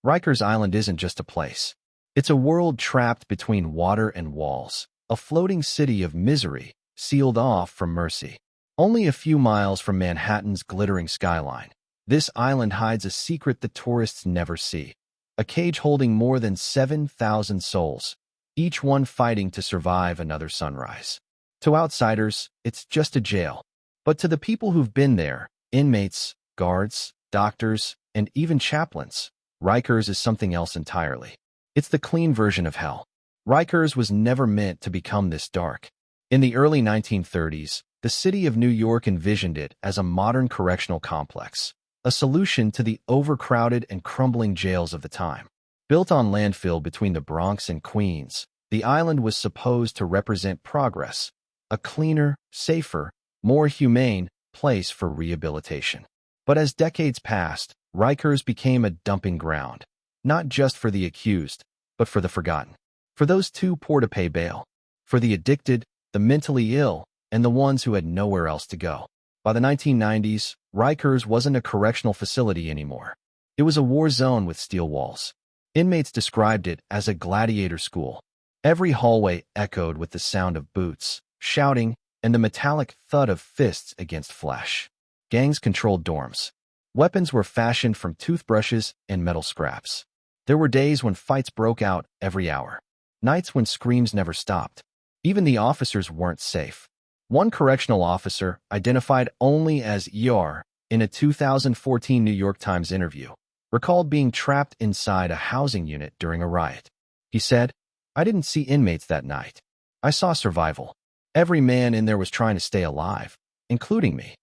Rikers Island isn't just a place. It's a world trapped between water and walls, a floating city of misery, sealed off from mercy. Only a few miles from Manhattan's glittering skyline, this island hides a secret that tourists never see. A cage holding more than 7,000 souls, each one fighting to survive another sunrise. To outsiders, it's just a jail. But to the people who've been there, inmates, guards, doctors, and even chaplains, Rikers is something else entirely. It's the clean version of hell. Rikers was never meant to become this dark. In the early 1930s, the city of New York envisioned it as a modern correctional complex, a solution to the overcrowded and crumbling jails of the time. Built on landfill between the Bronx and Queens, the island was supposed to represent progress, a cleaner, safer, more humane place for rehabilitation. But as decades passed, Rikers became a dumping ground, not just for the accused, but for the forgotten. For those too poor to pay bail. For the addicted, the mentally ill, and the ones who had nowhere else to go. By the 1990s, Rikers wasn't a correctional facility anymore. It was a war zone with steel walls. Inmates described it as a gladiator school. Every hallway echoed with the sound of boots, shouting, and the metallic thud of fists against flesh. Gangs controlled dorms. Weapons were fashioned from toothbrushes and metal scraps. There were days when fights broke out every hour. Nights when screams never stopped. Even the officers weren't safe. One correctional officer, identified only as ER, in a 2014 New York Times interview, recalled being trapped inside a housing unit during a riot. He said, "I didn't see inmates that night. I saw survival. Every man in there was trying to stay alive, including me."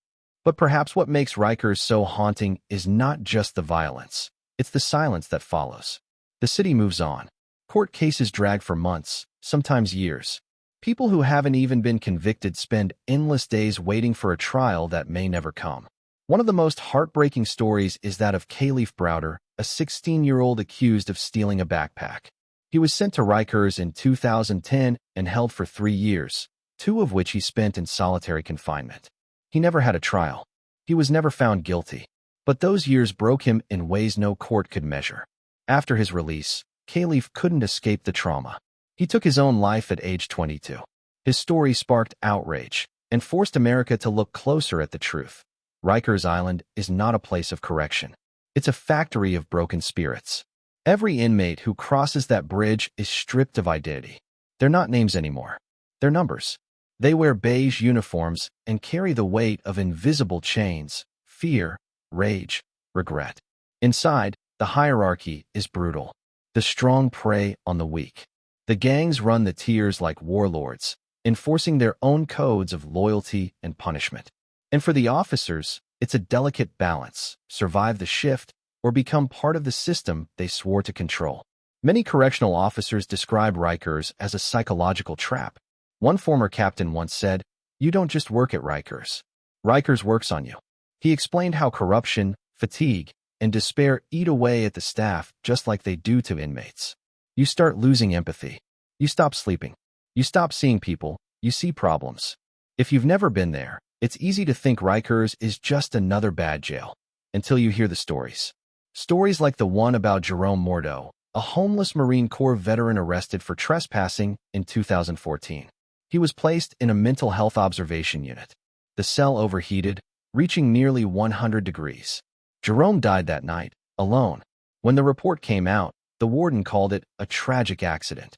But perhaps what makes Rikers so haunting is not just the violence. It's the silence that follows. The city moves on. Court cases drag for months, sometimes years. People who haven't even been convicted spend endless days waiting for a trial that may never come. One of the most heartbreaking stories is that of Khalif Browder, a 16-year-old accused of stealing a backpack. He was sent to Rikers in 2010 and held for 3 years, 2 of which he spent in solitary confinement. He never had a trial. He was never found guilty. But those years broke him in ways no court could measure. After his release, Khalif couldn't escape the trauma. He took his own life at age 22. His story sparked outrage and forced America to look closer at the truth. Rikers Island is not a place of correction. It's a factory of broken spirits. Every inmate who crosses that bridge is stripped of identity. They're not names anymore. They're numbers. They wear beige uniforms and carry the weight of invisible chains, fear, rage, regret. Inside, the hierarchy is brutal. The strong prey on the weak. The gangs run the tiers like warlords, enforcing their own codes of loyalty and punishment. And for the officers, it's a delicate balance: survive the shift or become part of the system they swore to control. Many correctional officers describe Rikers as a psychological trap. One former captain once said, "You don't just work at Rikers. Rikers works on you." He explained how corruption, fatigue, and despair eat away at the staff just like they do to inmates. You start losing empathy. You stop sleeping. You stop seeing people. You see problems. If you've never been there, it's easy to think Rikers is just another bad jail, until you hear the stories. Stories like the one about Jerome Mordeau, a homeless Marine Corps veteran arrested for trespassing in 2014. He was placed in a mental health observation unit. The cell overheated, reaching nearly 100 degrees. Jerome died that night, alone. When the report came out, the warden called it a tragic accident.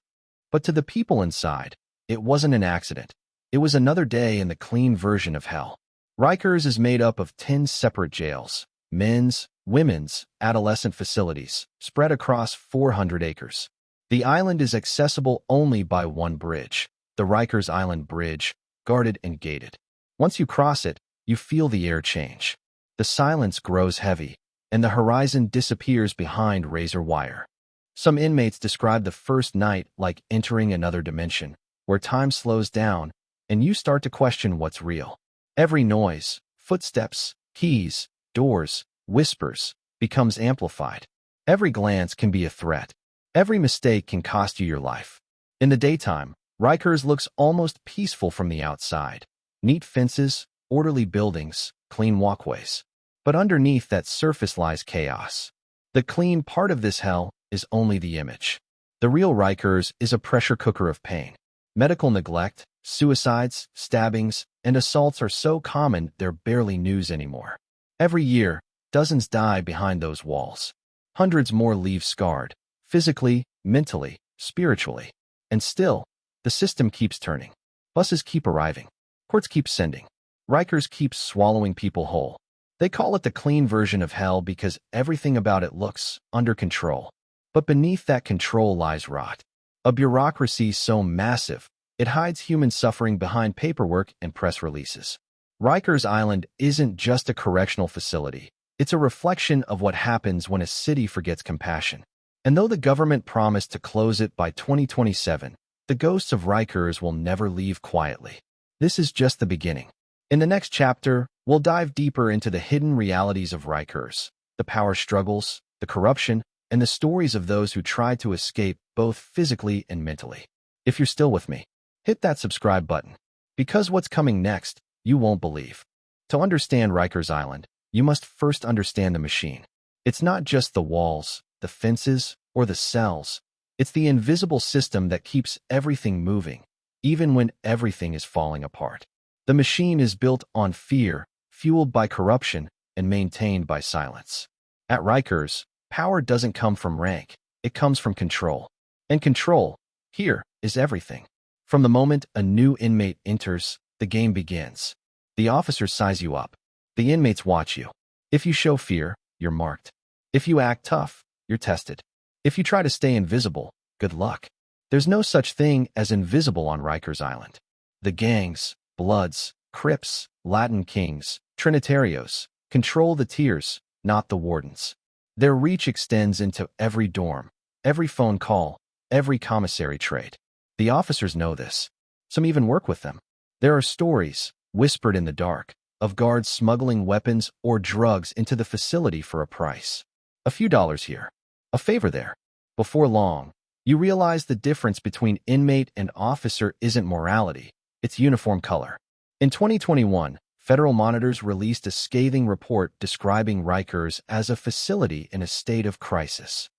But to the people inside, it wasn't an accident. It was another day in the clean version of hell. Rikers is made up of 10 separate jails, men's, women's, adolescent facilities, spread across 400 acres. The island is accessible only by one bridge, the Rikers Island Bridge, guarded and gated. Once you cross it, you feel the air change. The silence grows heavy, and the horizon disappears behind razor wire. Some inmates describe the first night like entering another dimension, where time slows down, and you start to question what's real. Every noise, footsteps, keys, doors, whispers, becomes amplified. Every glance can be a threat. Every mistake can cost you your life. In the daytime, Rikers looks almost peaceful from the outside. Neat fences, orderly buildings, clean walkways. But underneath that surface lies chaos. The The clean part of this hell is only the image. The real Rikers is a pressure cooker of pain. Medical neglect, suicides, stabbings, and assaults are so common they're barely news anymore. Every year, dozens die behind those walls. Hundreds more leave scarred, physically, mentally, spiritually. And still, the system keeps turning. Buses keep arriving. Courts keep sending. Rikers keep swallowing people whole. They call it the clean version of hell because everything about it looks under control. But beneath that control lies rot. A bureaucracy so massive, it hides human suffering behind paperwork and press releases. Rikers Island isn't just a correctional facility. It's a reflection of what happens when a city forgets compassion. And though the government promised to close it by 2027, the ghosts of Rikers will never leave quietly. This is just the beginning. In the next chapter, we'll dive deeper into the hidden realities of Rikers, the power struggles, the corruption, and the stories of those who tried to escape both physically and mentally. If you're still with me, hit that subscribe button, because what's coming next, you won't believe. To understand Rikers Island, you must first understand the machine. It's not just the walls, the fences, or the cells. It's the invisible system that keeps everything moving, even when everything is falling apart. The machine is built on fear, fueled by corruption, and maintained by silence. At Rikers, power doesn't come from rank, it comes from control. And control, here, is everything. From the moment a new inmate enters, the game begins. The officers size you up. The inmates watch you. If you show fear, you're marked. If you act tough, you're tested. If you try to stay invisible, good luck. There's no such thing as invisible on Rikers Island. The gangs, Bloods, Crips, Latin Kings, Trinitarios, control the tiers, not the wardens. Their reach extends into every dorm, every phone call, every commissary trade. The officers know this. Some even work with them. There are stories, whispered in the dark, of guards smuggling weapons or drugs into the facility for a price. A few dollars here, a favor there. Before long, you realize the difference between inmate and officer isn't morality, it's uniform color. In 2021, federal monitors released a scathing report describing Rikers as a facility in a state of crisis.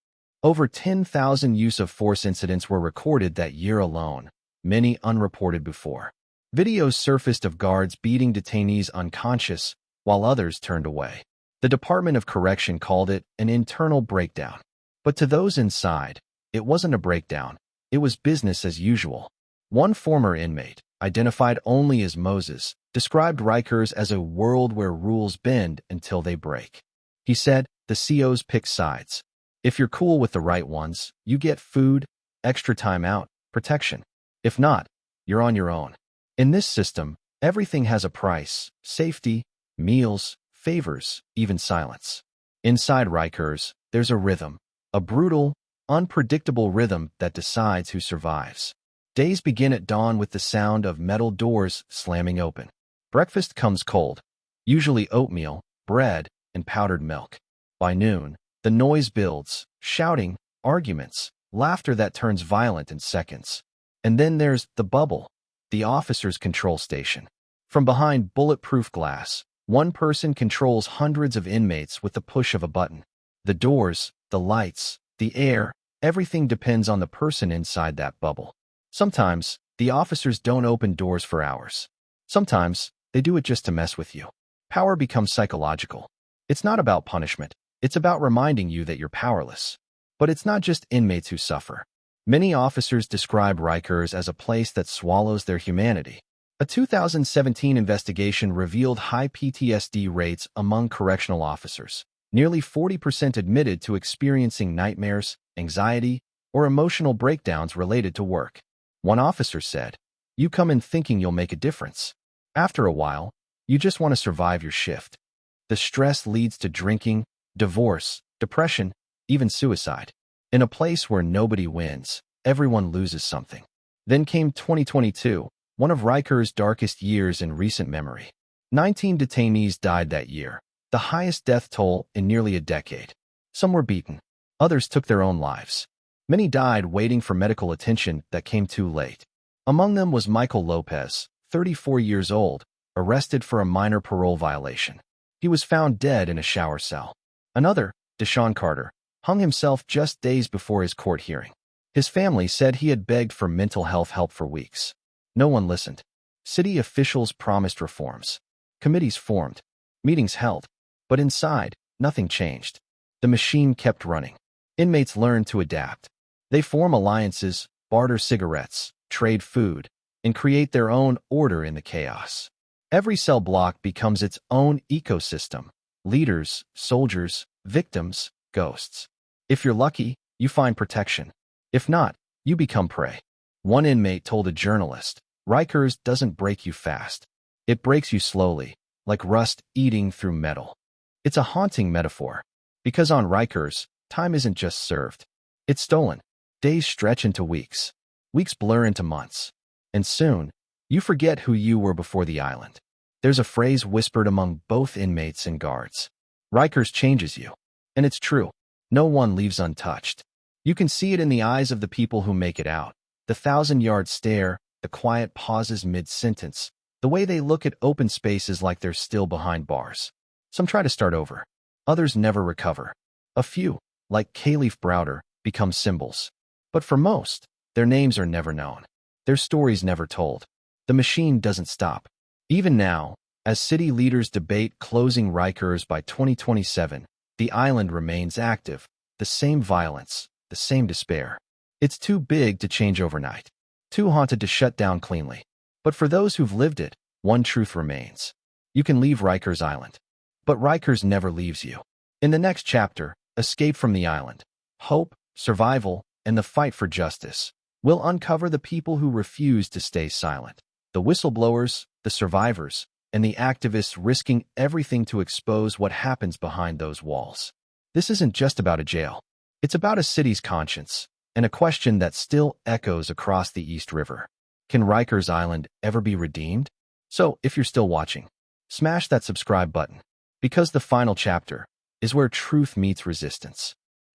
Over 10,000 use-of-force incidents were recorded that year alone, many unreported before. Videos surfaced of guards beating detainees unconscious, while others turned away. The Department of Correction called it an internal breakdown. But to those inside, it wasn't a breakdown. It was business as usual. One former inmate, identified only as Moses, described Rikers as a world where rules bend until they break. He said, the COs pick sides. If you're cool with the right ones, you get food, extra time out, protection. If not, you're on your own. In this system, everything has a price: safety, meals, favors, even silence. Inside Rikers, there's a rhythm, a brutal, unpredictable rhythm that decides who survives. Days begin at dawn with the sound of metal doors slamming open. Breakfast comes cold, usually oatmeal, bread, and powdered milk. By noon, the noise builds, shouting, arguments, laughter that turns violent in seconds. And then there's the bubble, the officer's control station. From behind bulletproof glass, one person controls hundreds of inmates with the push of a button. The doors, the lights, the air, everything depends on the person inside that bubble. Sometimes, the officers don't open doors for hours. Sometimes, they do it just to mess with you. Power becomes psychological. It's not about punishment. It's about reminding you that you're powerless. But it's not just inmates who suffer. Many officers describe Rikers as a place that swallows their humanity. A 2017 investigation revealed high PTSD rates among correctional officers. Nearly 40% admitted to experiencing nightmares, anxiety, or emotional breakdowns related to work. One officer said, "You come in thinking you'll make a difference. After a while, you just want to survive your shift." The stress leads to drinking, divorce, depression, even suicide. In a place where nobody wins, everyone loses something. Then came 2022, one of Rikers' darkest years in recent memory. 19 detainees died that year, the highest death toll in nearly a decade. Some were beaten. Others took their own lives. Many died waiting for medical attention that came too late. Among them was Michael Lopez, 34 years old, arrested for a minor parole violation. He was found dead in a shower cell. Another, Deshaun Carter, hung himself just days before his court hearing. His family said he had begged for mental health help for weeks. No one listened. City officials promised reforms. Committees formed. Meetings held. But inside, nothing changed. The machine kept running. Inmates learned to adapt. They form alliances, barter cigarettes, trade food, and create their own order in the chaos. Every cell block becomes its own ecosystem. Leaders, soldiers, victims, ghosts. If you're lucky, you find protection. If not, you become prey. One inmate told a journalist, "Rikers doesn't break you fast. It breaks you slowly, like rust eating through metal." It's a haunting metaphor. Because on Rikers, time isn't just served. It's stolen. Days stretch into weeks. Weeks blur into months. And soon, you forget who you were before the island. There's a phrase whispered among both inmates and guards. Rikers changes you. And it's true. No one leaves untouched. You can see it in the eyes of the people who make it out. The 1,000-yard stare, the quiet pauses mid-sentence, the way they look at open spaces like they're still behind bars. Some try to start over. Others never recover. A few, like Khalif Browder, become symbols. But for most, their names are never known. Their stories never told. The machine doesn't stop. Even now, as city leaders debate closing Rikers by 2027, the island remains active. The same violence, the same despair. It's too big to change overnight. Too haunted to shut down cleanly. But for those who've lived it, one truth remains. You can leave Rikers Island. But Rikers never leaves you. In the next chapter, Escape from the Island, Hope, Survival, and the Fight for Justice, we'll uncover the people who refuse to stay silent. The whistleblowers, the survivors, and the activists risking everything to expose what happens behind those walls. This isn't just about a jail. It's about a city's conscience, and a question that still echoes across the East River. Can Rikers Island ever be redeemed? So, if you're still watching, smash that subscribe button, because the final chapter is where truth meets resistance.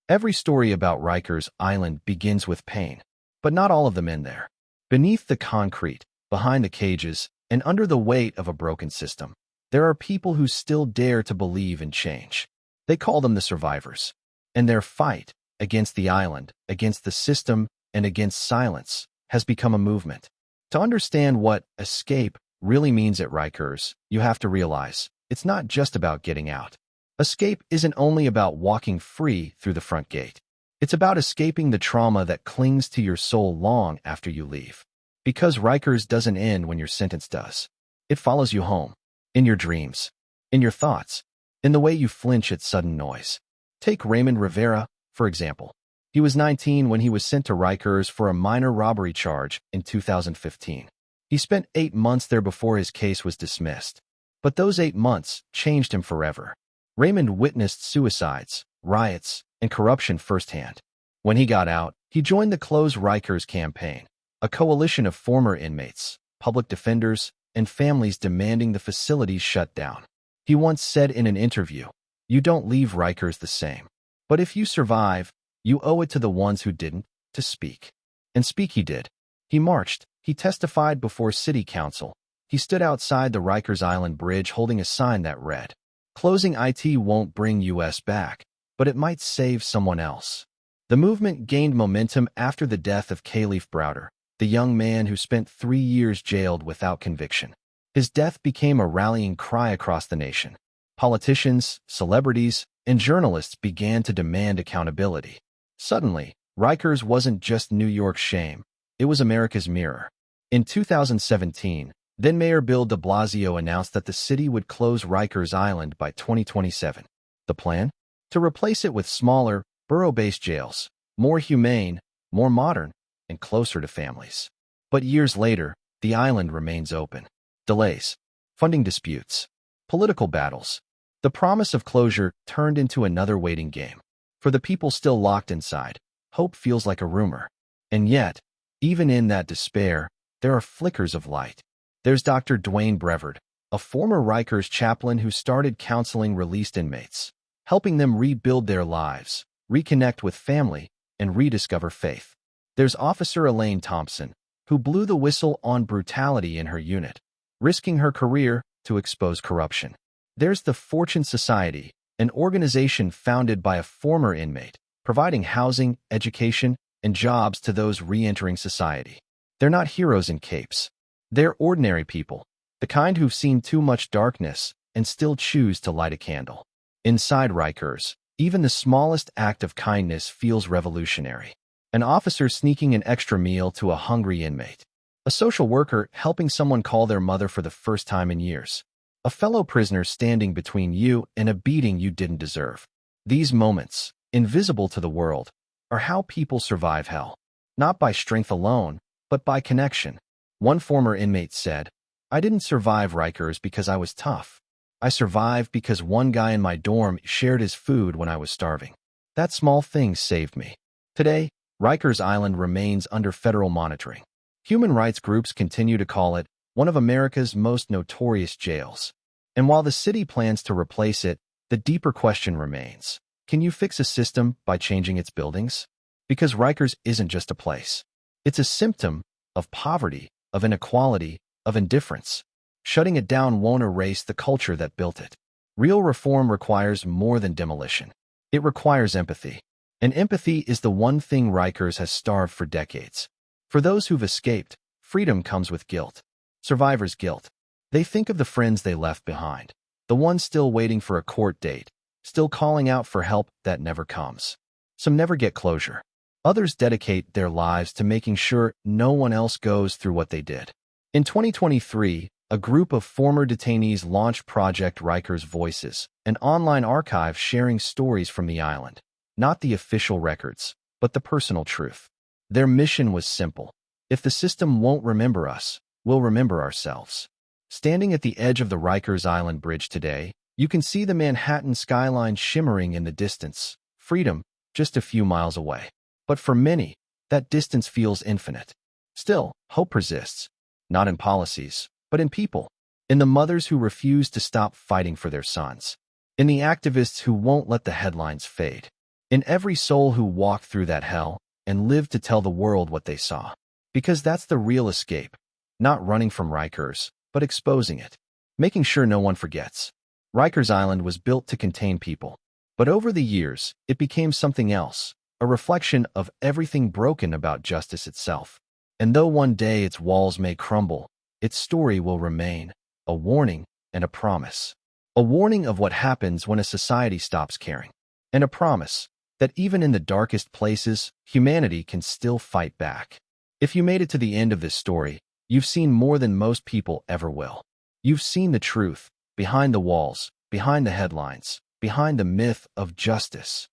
Every story about Rikers Island begins with pain, but not all of them end there. Beneath the concrete, behind the cages, and under the weight of a broken system, there are people who still dare to believe in change. They call them the survivors. And their fight against the island, against the system, and against silence has become a movement. To understand what escape really means at Rikers, you have to realize it's not just about getting out. Escape isn't only about walking free through the front gate. It's about escaping the trauma that clings to your soul long after you leave. Because Rikers doesn't end when your sentence does. It follows you home, in your dreams, in your thoughts, in the way you flinch at sudden noise. Take Raymond Rivera, for example. He was 19 when he was sent to Rikers for a minor robbery charge in 2015. He spent 8 months there before his case was dismissed. But those 8 months changed him forever. Raymond witnessed suicides, riots, and corruption firsthand. When he got out, he joined the Close Rikers campaign, a coalition of former inmates, public defenders, and families demanding the facilities shut down. He once said in an interview, "You don't leave Rikers the same. But if you survive, you owe it to the ones who didn't, to speak." And speak he did. He marched. He testified before city council. He stood outside the Rikers Island Bridge holding a sign that read, "Closing IT won't bring US back, but it might save someone else." The movement gained momentum after the death of Khalif Browder, the young man who spent 3 years jailed without conviction. His death became a rallying cry across the nation. Politicians, celebrities, and journalists began to demand accountability. Suddenly, Rikers wasn't just New York's shame. It was America's mirror. In 2017, then-Mayor Bill de Blasio announced that the city would close Rikers Island by 2027. The plan? To replace it with smaller, borough-based jails, more humane, more modern, and closer to families. But years later, the island remains open. Delays, funding disputes, political battles. The promise of closure turned into another waiting game. For the people still locked inside, hope feels like a rumor. And yet, even in that despair, there are flickers of light. There's Dr. Dwayne Brevard, a former Rikers chaplain who started counseling released inmates, helping them rebuild their lives, reconnect with family, and rediscover faith. There's Officer Elaine Thompson, who blew the whistle on brutality in her unit, risking her career to expose corruption. There's the Fortune Society, an organization founded by a former inmate, providing housing, education, and jobs to those re-entering society. They're not heroes in capes. They're ordinary people, the kind who've seen too much darkness and still choose to light a candle. Inside Rikers, even the smallest act of kindness feels revolutionary. An officer sneaking an extra meal to a hungry inmate. A social worker helping someone call their mother for the first time in years. A fellow prisoner standing between you and a beating you didn't deserve. These moments, invisible to the world, are how people survive hell. Not by strength alone, but by connection. One former inmate said, "I didn't survive Rikers because I was tough. I survived because one guy in my dorm shared his food when I was starving. That small thing saved me." Today, Rikers Island remains under federal monitoring. Human rights groups continue to call it one of America's most notorious jails. And while the city plans to replace it, the deeper question remains. Can you fix a system by changing its buildings? Because Rikers isn't just a place. It's a symptom of poverty, of inequality, of indifference. Shutting it down won't erase the culture that built it. Real reform requires more than demolition. It requires empathy. And empathy is the one thing Rikers has starved for decades. For those who've escaped, freedom comes with guilt. Survivors' guilt. They think of the friends they left behind, the ones still waiting for a court date, still calling out for help that never comes. Some never get closure. Others dedicate their lives to making sure no one else goes through what they did. In 2023, a group of former detainees launched Project Rikers Voices, an online archive sharing stories from the island. Not the official records, but the personal truth. Their mission was simple. If the system won't remember us, we'll remember ourselves. Standing at the edge of the Rikers Island Bridge today, you can see the Manhattan skyline shimmering in the distance, freedom just a few miles away. But for many, that distance feels infinite. Still, hope persists, not in policies, but in people. In the mothers who refuse to stop fighting for their sons. In the activists who won't let the headlines fade. In every soul who walked through that hell and lived to tell the world what they saw. Because that's the real escape. Not running from Rikers, but exposing it. Making sure no one forgets. Rikers Island was built to contain people. But over the years, it became something else. A reflection of everything broken about justice itself. And though one day its walls may crumble, its story will remain. A warning and a promise. A warning of what happens when a society stops caring. And a promise that even in the darkest places, humanity can still fight back. If you made it to the end of this story, you've seen more than most people ever will. You've seen the truth, behind the walls, behind the headlines, behind the myth of justice.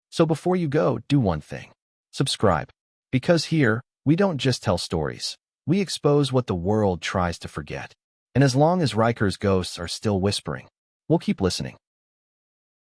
So before you go, do one thing. Subscribe. Because here, we don't just tell stories. We expose what the world tries to forget. And as long as Rikers ghosts are still whispering, we'll keep listening.